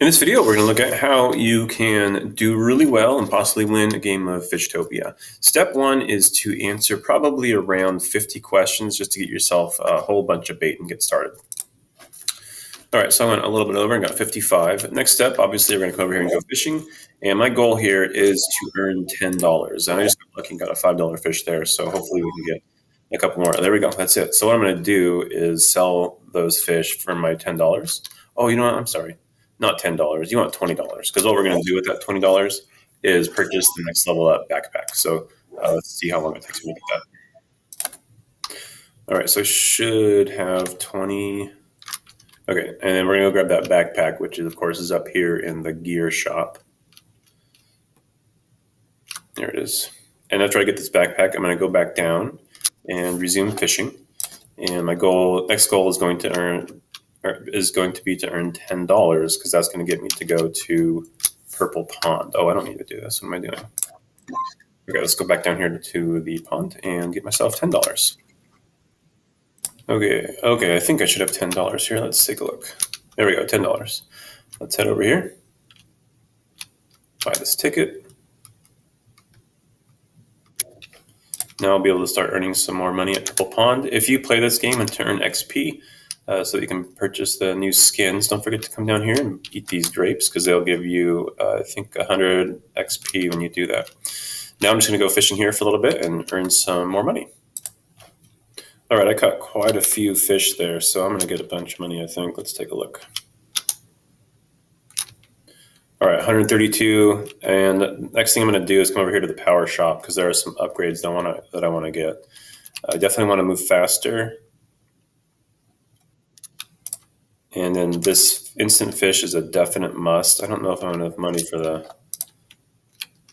In this video, we're going to look at how you can do really well and possibly win a game of Fishtopia. Step one is to answer probably around 50 questions just to get yourself a whole bunch of bait and get started. All right, so I went a little bit over and got 55. Next step, obviously, we're going to come over here and go fishing. And my goal here is to earn $10. And I just got lucky and got a $5 fish there, so hopefully we can get a couple more. There we go, that's it. So what I'm going to do is sell those fish for my $10. Oh, you know what, I'm sorry. Not $10, you want $20, because what we're going to do with that $20 is purchase the next level up backpack. So let's see how long it takes me to get that. All right, so I should have 20. Okay, and then we're going to go grab that backpack, which is, of course, is up here in the gear shop. There it is. And after I get this backpack, I'm going to go back down and resume fishing. And my next goal is going to be to earn $10, because that's going to get me to go to Purple Pond. Oh, I don't need to do this. What am I doing? Okay, let's go back down here to the pond and get myself $10. Okay, I think I should have $10 here. Let's take a look. There we go, $10. Let's head over here. Buy this ticket. Now I'll be able to start earning some more money at Purple Pond. If you play this game and to earn XP, so that you can purchase the new skins, don't forget to come down here and eat these grapes, because they'll give you, I think, 100 XP when you do that. Now I'm just going to go fishing here for a little bit and earn some more money. All right, I caught quite a few fish there, so I'm going to get a bunch of money, I think. Let's take a look. All right, 132, and the next thing I'm going to do is come over here to the power shop, because there are some upgrades that I want to get. I definitely want to move faster. And then this instant fish is a definite must. I don't know if I have enough money for the...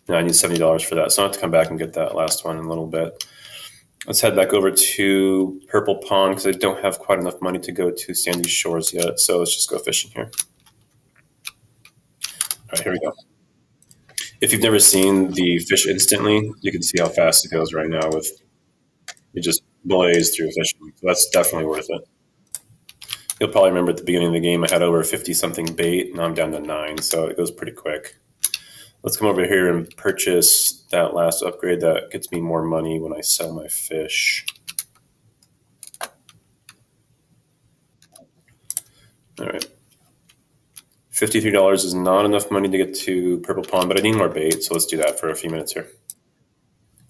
No, I need $70 for that, so I'll have to come back and get that last one in a little bit. Let's head back over to Purple Pond, because I don't have quite enough money to go to Sandy Shores yet, so let's just go fishing here. All right, here we go. If you've never seen the fish instantly, you can see how fast it goes right now. It just blazed through fishing, so that's definitely worth it. You'll probably remember at the beginning of the game I had over 50-something bait, and now I'm down to 9, so it goes pretty quick. Let's come over here and purchase that last upgrade that gets me more money when I sell my fish. All right. $53 is not enough money to get to Purple Pond, but I need more bait, so let's do that for a few minutes here.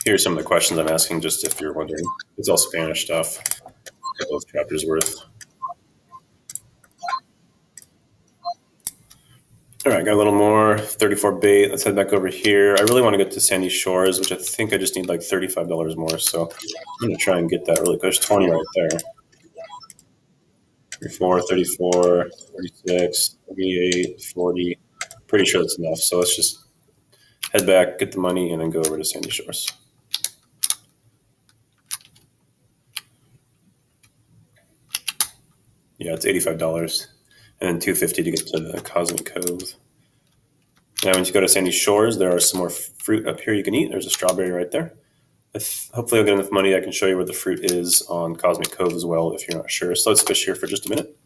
Here's some of the questions I'm asking, just if you're wondering. It's all Spanish stuff. A couple of chapters worth. All right, got a little more, 34 bait. Let's head back over here. I really want to get to Sandy Shores, which I think I just need like $35 more. So I'm going to try and get that really quick. There's 20 right there. 34, 34, 36, 38, 40. Pretty sure that's enough. So let's just head back, get the money, and then go over to Sandy Shores. Yeah, it's $85. And then $250 to get to the Cosmic Cove. Now, once you go to Sandy Shores, there are some more fruit up here you can eat. There's a strawberry right there. Hopefully I'll get enough money I can show you where the fruit is on Cosmic Cove as well, if you're not sure. So let's fish here for just a minute.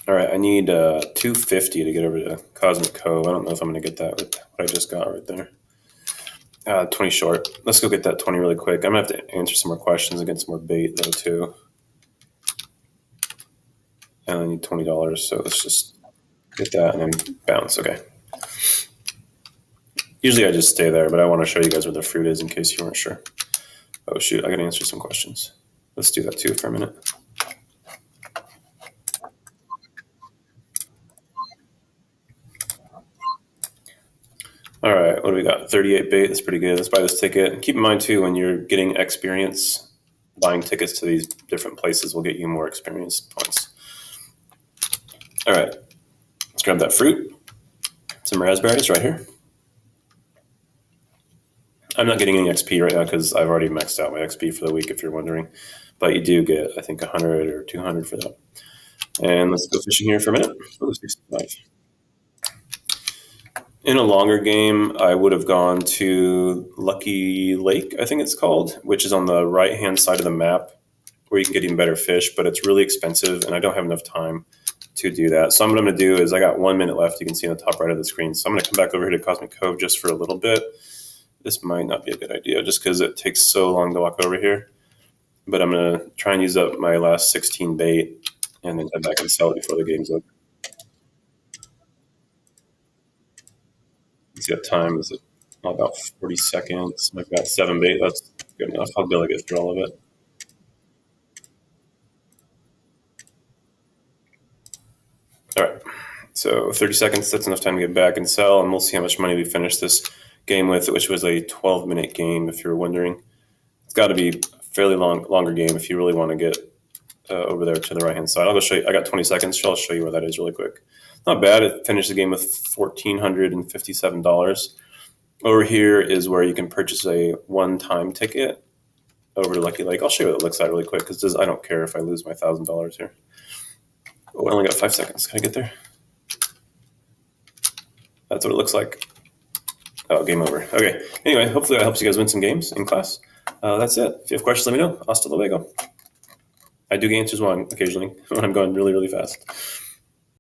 All right, I need $250 to get over to Cosmic Cove. I don't know if I'm going to get that with what I just got right there. 20 short. Let's go get that 20 really quick. I'm going to have to answer some more questions and get some more bait, though, too. And I need $20, so let's just get that and then bounce. Okay. Usually I just stay there, but I want to show you guys where the fruit is in case you weren't sure. Oh, shoot, I got to answer some questions. Let's do that, too, for a minute. All right, what do we got? 38 bait. That's pretty good. Let's buy this ticket. And keep in mind, too, when you're getting experience, buying tickets to these different places will get you more experience points. All right, let's grab that fruit. Some raspberries right here. I'm not getting any XP right now because I've already maxed out my XP for the week, if you're wondering. But you do get, I think, 100 or 200 for that. And let's go fishing here for a minute. Oh, 65. In a longer game, I would have gone to Lucky Lake, I think it's called, which is on the right-hand side of the map, where you can get even better fish, but it's really expensive, and I don't have enough time to do that. So what I'm going to do is I got 1 minute left. You can see on the top right of the screen. So I'm going to come back over here to Cosmic Cove just for a little bit. This might not be a good idea just because it takes so long to walk over here. But I'm going to try and use up my last 16 bait and then head back and sell it before the game's over. You see that time is about 40 seconds. I've got 7 bait. That's good enough. I'll be able to get through all of it. All right. So 30 seconds, that's enough time to get back and sell, and we'll see how much money we finish this game with, which was a 12-minute game, if you're wondering. It's got to be a fairly longer game if you really want to get over there to the right-hand side. I'll go show you. I got 20 seconds, so I'll show you where that is really quick. Not bad. It finished the game with $1,457. Over here is where you can purchase a one-time ticket over to Lucky Lake. I'll show you what it looks like really quick because I don't care if I lose my $1,000 here. Oh, I only got 5 seconds. Can I get there? That's what it looks like. Oh, game over. Okay. Anyway, hopefully that helps you guys win some games in class. That's it. If you have questions, let me know. Hasta luego. I do get answers wrong occasionally when I'm going really, really fast.